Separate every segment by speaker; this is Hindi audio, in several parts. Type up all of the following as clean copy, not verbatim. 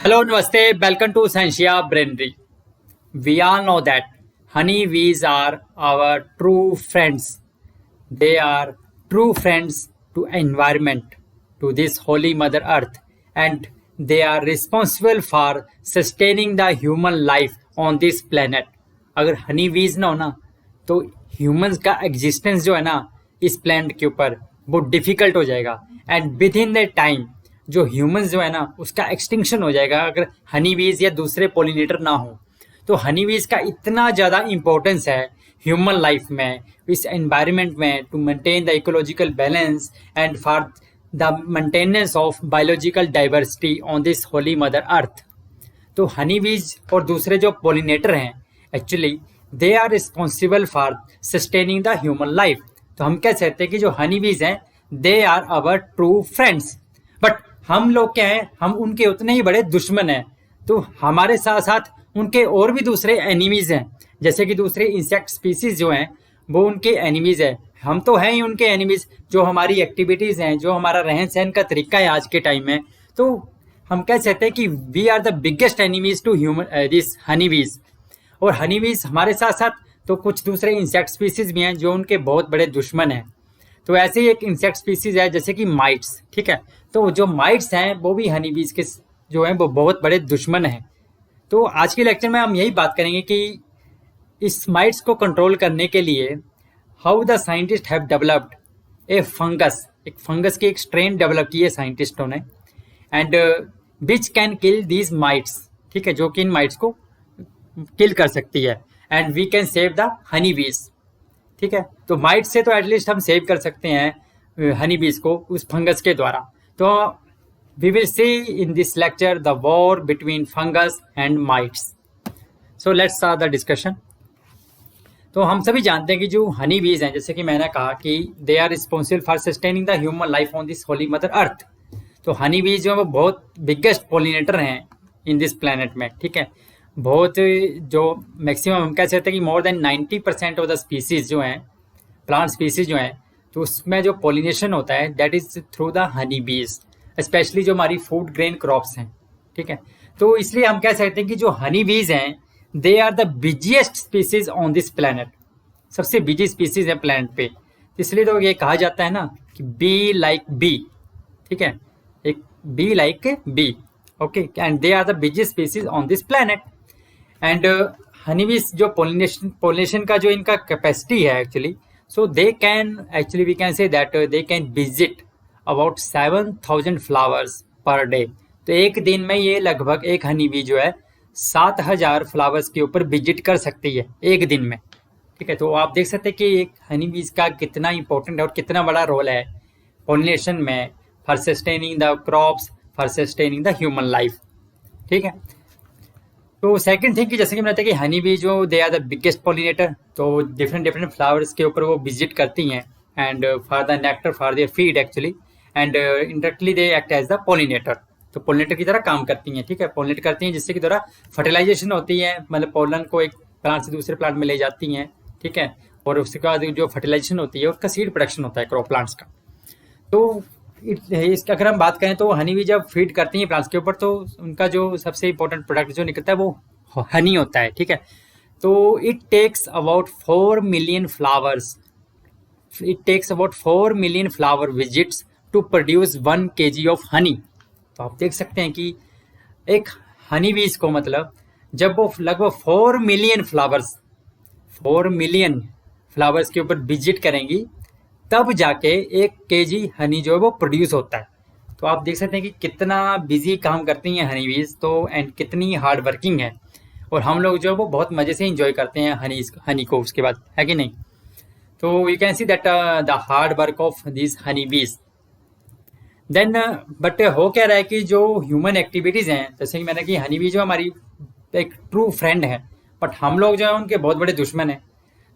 Speaker 1: Hello, Namaste. Welcome to Sensia Brainry. We all know that honeybees are our true friends. They are true friends to environment, to this holy Mother Earth, and they are responsible for sustaining the human life on this planet. अगर honeybees ना हो ना तो humans का existence जो है ना इस planet के ऊपर वो difficult हो जाएगा and within that time जो ह्यूमंस जो है ना उसका एक्सटिंक्शन हो जाएगा अगर हनी बीज या दूसरे पोलिनेटर ना हो। तो हनी बीज का इतना ज़्यादा इम्पोर्टेंस है ह्यूमन लाइफ में, इस एनवायरनमेंट में, to maintain the ecological balance and for the maintenance of biological diversity on this holy mother earth. तो हनी बीज और दूसरे जो पोलिनेटर हैं actually they are responsible for sustaining the human life. तो हम कह सकते हैं कि जो हनी बीज हैं they are our true friends. But हम लोग क्या हैं, हम उनके उतने ही बड़े दुश्मन हैं। तो हमारे साथ साथ उनके और भी दूसरे एनिमीज हैं, जैसे कि दूसरे इंसेक्ट स्पीसीज जो हैं वो उनके एनिमीज हैं। हम तो हैं ही उनके एनिमीज। जो हमारी एक्टिविटीज़ हैं, जो हमारा रहन सहन का तरीका है आज के टाइम में, तो हम कह सकते हैं कि we are the biggest enemies to human this honey bees. और हनी बीज हमारे साथ साथ तो कुछ दूसरे इंसेक्ट स्पीसीज भी हैं जो उनके बहुत बड़े दुश्मन हैं। तो ऐसे ही एक इंसेक्ट स्पीसीज है जैसे कि माइट्स, ठीक है। तो जो माइट्स हैं वो भी हनी बीज के जो हैं वो बहुत बड़े दुश्मन हैं। तो आज के लेक्चर में हम यही बात करेंगे कि इस माइट्स को कंट्रोल करने के लिए how the scientist have developed A fungus, एक फंगस की एक स्ट्रेन डेवलप की है साइंटिस्टों ने, and which can kill these mites, ठीक है, जो कि इन माइट्स को किल कर सकती है, and we can save the honey bees, ठीक है। तो माइट से तो एटलीस्ट हम सेव कर सकते हैं हनी बीज को उस फंगस के द्वारा। तो we will see in this lecture the war between fungus and mites. So let's start the discussion. तो हम सभी जानते हैं कि जो हनी बीज हैं, जैसे कि मैंने कहा कि they are responsible for sustaining the human life on this holy mother earth. तो हनी बीज जो है वो बहुत बिगेस्ट पोलिनेटर हैं इन दिस प्लेनेट में, ठीक है। बहुत जो मैक्सिमम हम कह सकते हैं कि more then 90% of the species जो हैं, प्लांट स्पीसीज जो हैं, तो उसमें जो पोलिनेशन होता है that is through the honey बीज, स्पेशली जो हमारी फूड ग्रेन क्रॉप्स हैं, ठीक है। तो इसलिए हम कह सकते हैं कि जो हनी बीज हैं they are the busiest species on this planet, सबसे बिजी स्पीसीज है प्लेनेट पे। इसलिए तो ये कहा जाता है ना कि बी लाइक बी, ठीक है, एक bee like bee, okay, and they are the busiest species on this planet. And honey bees जो पोलिनेशन का जो इनका कैपेसिटी है actually, so they can actually we can say that they can visit about 7,000 flowers per day. तो एक दिन में ये लगभग एक हनी बी जो है 7,000 फ्लावर्स के ऊपर विजिट कर सकती है एक दिन में, ठीक है। तो आप देख सकते हैं कि एक हनी बीज का कितना इंपॉर्टेंट है और कितना बड़ा रोल है पोलिनेशन में, for sustaining the crops, for sustaining the human life, ठीक है। तो सेकंड थिंग कि जैसे कि मैंने बताया कि हनी बी जो they are the biggest pollinator, तो डिफरेंट फ्लावर्स के ऊपर वो विजिट करती हैं and for the nectar for their feed actually, and indirectly they act as the pollinator. तो पोलिनेटर की तरह काम करती हैं, ठीक है, पोलिनेट करती हैं, जिससे कि द्वारा फर्टिलाइजेशन होती है, मतलब पोलन को एक प्लांट से दूसरे प्लांट में ले जाती हैं, ठीक है। और उसके बाद जो फर्टिलाइजेशन होती है उसका सीड प्रोडक्शन होता है क्रॉप प्लांट्स का। तो इसका अगर हम बात करें तो हनी भी जब फीड करती हैं प्लांट्स के ऊपर तो उनका जो सबसे इंपॉर्टेंट प्रोडक्ट जो निकलता है वो हनी होता है, ठीक है। तो it takes about 4 million flowers, it takes about 4 million flower visits to produce 1 kg of honey. तो आप देख सकते हैं कि एक हनी बीज को मतलब जब वो लगभग 4 मिलियन फ्लावर्स के ऊपर विजिट करेंगी तब जाके 1 kg हनी जो है वो प्रोड्यूस होता है। तो आप देख सकते हैं कि कितना बिजी काम करती हैं हनी बीज, तो एंड कितनी हार्ड वर्किंग है। और हम लोग जो है वो बहुत मज़े से इंजॉय करते हैं हनी को उसके बाद, है कि नहीं। तो you can see that the hard work of this honey bees. Then but हो क्या रहा है कि जो ह्यूमन एक्टिविटीज़ हैं, जैसे कि मैंने कि हनी बी जो हमारी एक ट्रू फ्रेंड है, बट हम लोग जो है उनके बहुत बड़े दुश्मन हैं।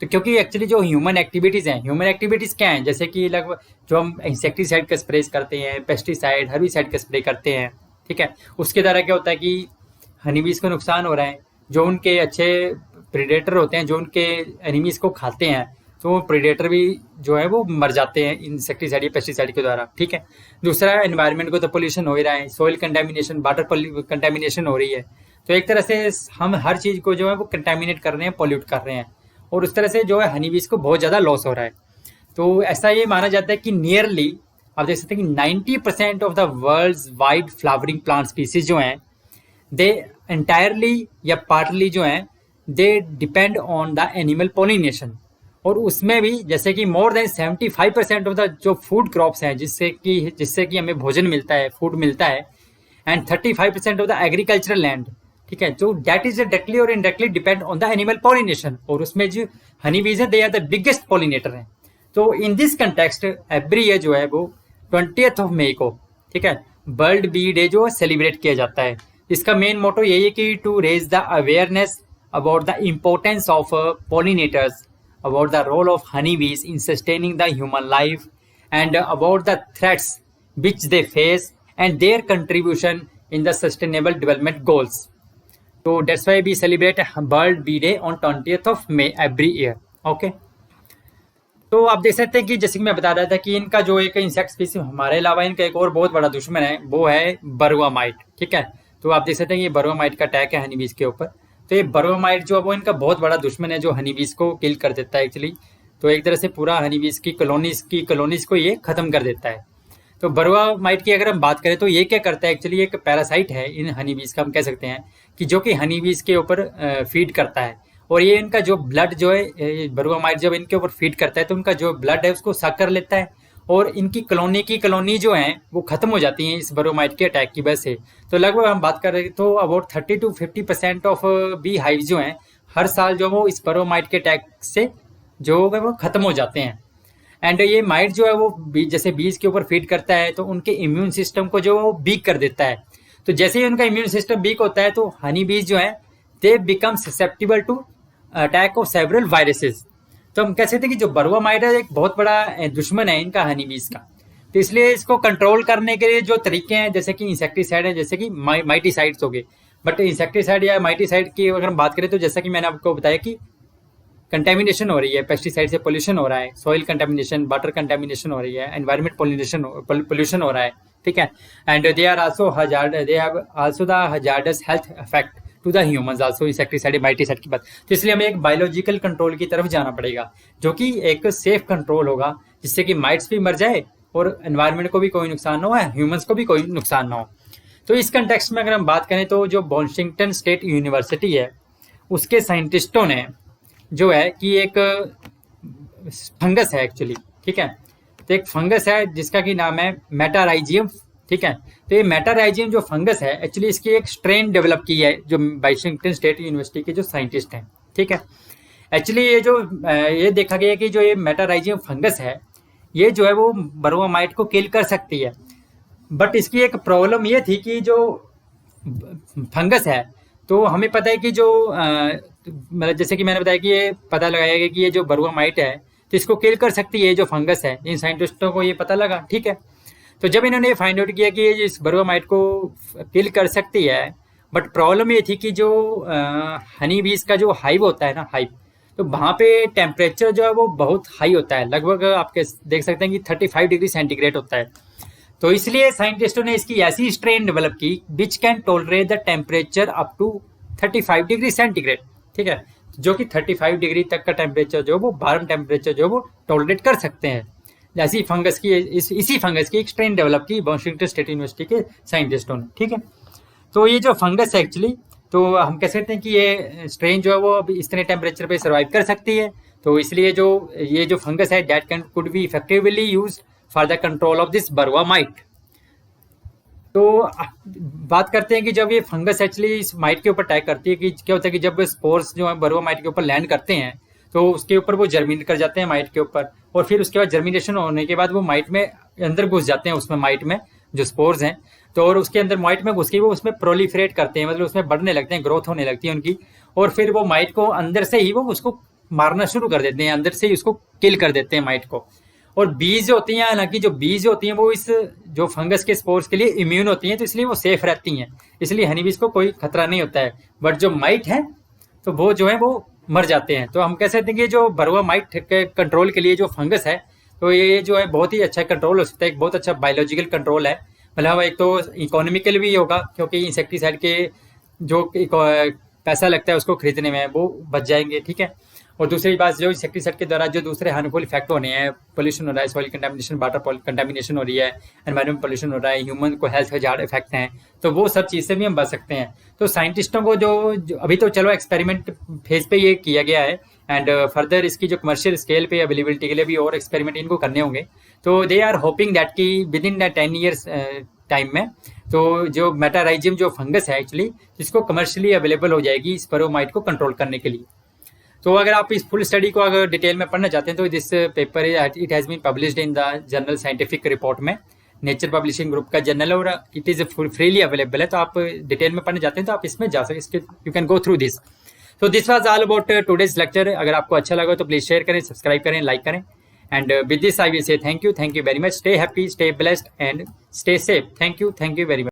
Speaker 1: तो क्योंकि एक्चुअली जो ह्यूमन एक्टिविटीज़ हैं, ह्यूमन एक्टिविटीज़ क्या हैं, जैसे कि लगभग जो हम इंसेक्टिसाइड का स्प्रे करते हैं, पेस्टिसाइड, हर्बिसाइड का स्प्रे करते हैं, ठीक है, उसके द्वारा क्या होता है कि हनी बीज को नुकसान हो रहा है। जो उनके अच्छे प्रेडेटर होते हैं, जो उनके एनिमीज़ को खाते हैं, तो प्रीडेटर भी जो है वो मर जाते हैं इंसेक्टिसाइड या पेस्टिसाइड के द्वारा, ठीक है। दूसरा, एनवायरनमेंट को तो पोल्यूशन हो ही रहा है, सॉइल कंटेमिनेशन, वाटर कंटेमिनेशन हो रही है। तो एक तरह से हम हर चीज़ को जो है वो कंटेमिनेट कर रहे हैं, पॉल्यूट कर रहे हैं, और उस तरह से जो है हनी बीज को बहुत ज़्यादा लॉस हो रहा है। तो ऐसा ये माना जाता है कि नियरली आप देख सकते हैं कि 90% of the world's wide flowering plant species जो हैं, दे एंटायरली या पार्टली जो हैं, they depend on the animal pollination. और उसमें भी जैसे कि मोर देन 75% ऑफ द जो फूड क्रॉप्स हैं, जिससे कि हमें भोजन मिलता है, फूड मिलता है, and 35% of the agricultural land, ठीक है, जो दैट इज डायरेक्टली और indirectly depend on the animal pollination. और उसमें जो हनी बीज है, they are the biggest pollinator हैं। तो in this context every year जो है वो 20th ऑफ मई को, ठीक है, वर्ल्ड बी डे जो सेलिब्रेट किया जाता है। इसका मेन मोटो यही है कि to raise the awareness about the importance of pollinators, about the role of honeybees in sustaining the human life, and about the threats which they face and their contribution in the sustainable development goals. So that's why we celebrate World Bee Day on 20th of May every year. Okay. तो आप देख सकते हैं कि जैसे कि मैं बता रहा था कि इनका जो एक इंसेक्ट स्पीसीज, हमारे अलावा इनका एक और बहुत बड़ा दुश्मन है, वो है बरुआ माइट, ठीक है। तो आप देख सकते हैं कि ये बरुआ माइट का अटैक है हनी बीज के ऊपर। तो ये बरुआ माइट जो है वो इनका बहुत बड़ा दुश्मन है, जो हनी बीज को किल कर देता है एक्चुअली। तो एक तरह से पूरा हनी बीज की कॉलोनीज को ये खत्म कर देता है। तो बरुआ माइट की अगर हम बात करें तो ये क्या करता है, एक्चुअली एक पैरासाइट है इन हनी बीज का, हम कह सकते हैं कि जो कि हनी बीज के ऊपर फीड करता है। और ये इनका जो ब्लड जो है, बरुआ माइट जब इनके ऊपर फीड करता है तो उनका जो ब्लड है उसको सक कर लेता है, और इनकी कॉलोनी जो है वो खत्म हो जाती है इस बरुआ माइट के अटैक की वजह से। तो लगभग हम बात कर रहे हैं तो about 30 to 50% of bee hive जो हैं हर साल जो वो इस बरुआ माइट के अटैक से जो है वो खत्म हो जाते हैं। एंड ये माइट जो है वो जैसे बीज के ऊपर फीड करता है तो उनके इम्यून सिस्टम को जो वो वीक कर देता है। तो जैसे ही उनका इम्यून सिस्टम वीक होता है तो हनी बीज जो है they become susceptible to attack of several viruses. तो हम कह सकते हैं कि जो बरुआ माइट है एक बहुत बड़ा दुश्मन है इनका हनी बीज का। तो इसलिए इसको कंट्रोल करने के लिए जो तरीके हैं, जैसे कि इंसेक्टिसाइड है, जैसे कि माइटिसाइड्स हो गए। बट इंसेक्टिसाइड या माइटिसाइड की अगर हम बात करें तो जैसा कि मैंने आपको बताया कि कंटेमिनेशन हो रही है, पेस्टिसाइड से पोल्यूशन हो रहा है, सॉइल कंटेमिनेशन, वाटर कंटेमिनेशन हो रही है, एनवायरमेंट पोल्यूशन हो रहा है, ठीक है। And they have also the hazardous health effect to the humans also, insecticide miticide की बात। तो इसलिए हमें एक बायोलॉजिकल कंट्रोल की तरफ जाना पड़ेगा, जो कि एक सेफ कंट्रोल होगा, जिससे कि माइट्स भी मर जाए और एनवायरनमेंट को भी कोई नुकसान ना हो, ह्यूमंस को भी कोई नुकसान ना हो। तो इस कंटेक्स्ट में अगर हम बात करें तो जो वॉशिंगटन स्टेट यूनिवर्सिटी है, उसके साइंटिस्टों ने जो है कि एक फंगस है एक्चुअली, ठीक है। तो एक फंगस है जिसका कि नाम है मेटाराइजियम, ठीक है। तो ये मेटाराइजियम जो फंगस है एक्चुअली इसकी एक स्ट्रेन डेवलप की है जो वाशिंगटन स्टेट यूनिवर्सिटी के जो साइंटिस्ट हैं, ठीक है। एक्चुअली ये देखा गया कि जो ये मेटाराइजियम फंगस है ये जो है वो बरुआ माइट को किल कर सकती है। बट इसकी एक प्रॉब्लम ये थी कि जो फंगस है, तो हमें पता है कि जो मतलब जैसे कि मैंने बताया कि ये पता लगाया गया कि ये जो बरुआ माइट है तो इसको किल कर सकती है जो फंगस है, इन साइंटिस्टों को ये पता लगा, ठीक है। तो जब इन्होंने फाइंड आउट किया कि इस बरुआ माइट को किल कर सकती है, बट प्रॉब्लम ये थी कि जो हनी बीज का जो हाइव होता है ना, हाइव, तो वहाँ पे टेम्परेचर जो है वो बहुत हाई होता है, लगभग आप देख सकते हैं कि 35 डिग्री सेंटीग्रेड होता है। तो इसलिए साइंटिस्टों ने इसकी ऐसी स्ट्रेन डेवलप की which can tolerate the temperature up to 35 degree centigrade, ठीक है, जो कि 35 डिग्री तक का टेम्परेचर जो वो वार्म टेम्परेचर जो वो टॉलरेट कर सकते हैं। ऐसी फंगस की इसी फंगस की एक स्ट्रेन डेवलप की वॉशिंगटन स्टेट यूनिवर्सिटी के साइंटिस्टों ने, ठीक है। तो ये जो फंगस है एक्चुअली, तो हम कह सकते हैं कि ये स्ट्रेन जो है वो अब इतने टेम्परेचर पे सर्वाइव कर सकती है। तो इसलिए जो ये जो फंगस है that can could be effectively used for the control of this Barua might. तो बात करते हैं कि जब ये फंगस एक्चुअली इस माइट के ऊपर अटैक करती है कि क्या होता है कि जब स्पोर्स जो है बरुआ माइट के ऊपर लैंड करते हैं तो उसके ऊपर वो जर्मिनेट कर जाते हैं माइट के ऊपर, और फिर उसके बाद जर्मिनेशन होने के बाद वो माइट में अंदर घुस जाते हैं, उसमें माइट में जो स्पोर्स हैं, तो और उसके अंदर माइट में घुस के वो उसमें प्रोलिफरेट करते हैं, मतलब उसमें बढ़ने लगते हैं, ग्रोथ होने लगती है उनकी, और फिर वो माइट को अंदर से ही वो उसको मारना शुरू कर देते हैं, अंदर से ही उसको किल कर देते हैं माइट को। और बीज होती हैं, हालांकि जो बीज होती हैं वो इस जो फंगस के स्पोर्स के लिए इम्यून होती हैं, तो इसलिए वो सेफ रहती हैं, इसलिए हनी बीज को कोई खतरा नहीं होता है। बट जो माइट है तो वो जो है वो मर जाते हैं। तो हम कह सकते हैं कि जो बरुआ माइट के कंट्रोल के लिए जो फंगस है, तो ये जो है बहुत ही अच्छा कंट्रोल हो सकता है, एक बहुत अच्छा बायोलॉजिकल कंट्रोल है। मतलब एक तो इकोनॉमिकल भी होगा, क्योंकि इंसेक्टिसाइड के जो पैसा लगता है उसको खरीदने में वो बच जाएंगे, ठीक है। और दूसरी बात, जो इंसेक्टिसाइड के द्वारा जो दूसरे हार्मफुल इफेक्ट होने हैं, पोल्यूशन हो रहा है, सॉइल कंटामिनेशन, वाटर कंटामिनेशन हो रही है, एनवायरमेंट पोल्यूशन हो रहा है, ह्यूमन को हेल्थ हजार इफेक्ट हैं, तो वो सब चीज़ से भी हम बच सकते हैं। तो साइंटिस्टों को जो अभी तो चलो एक्सपेरिमेंट फेज पे ये किया गया है, एंड फर्दर इसकी जो कमर्शियल स्केल पे अवेलेबिलिटी के लिए भी और एक्सपेरिमेंट इनको करने होंगे। तो दे आर होपिंग दैट कि with in the 10 years time में तो जो मेटाराइजियम जो फंगस है एक्चुअली, जिसको कमर्शियली अवेलेबल हो जाएगी स्पोरोमाइट को कंट्रोल करने के लिए। तो अगर आप इस फुल स्टडी को अगर डिटेल में पढ़ना चाहते हैं, तो this paper it has been published in the journal scientific report में, नेचर पब्लिशिंग ग्रुप का जर्नल, और इट इज़ फ्रीली अवेलेबल है। तो आप डिटेल में पढ़ना चाहते हैं तो आप इसमें जा सकते, you can go through this. तो this was all about today's lecture. अगर आपको अच्छा लगा तो प्लीज़ शेयर करें, सब्सक्राइब करें, लाइक करें, and with this I will say thank you very much, stay happy, stay blessed and stay safe. Thank you very much.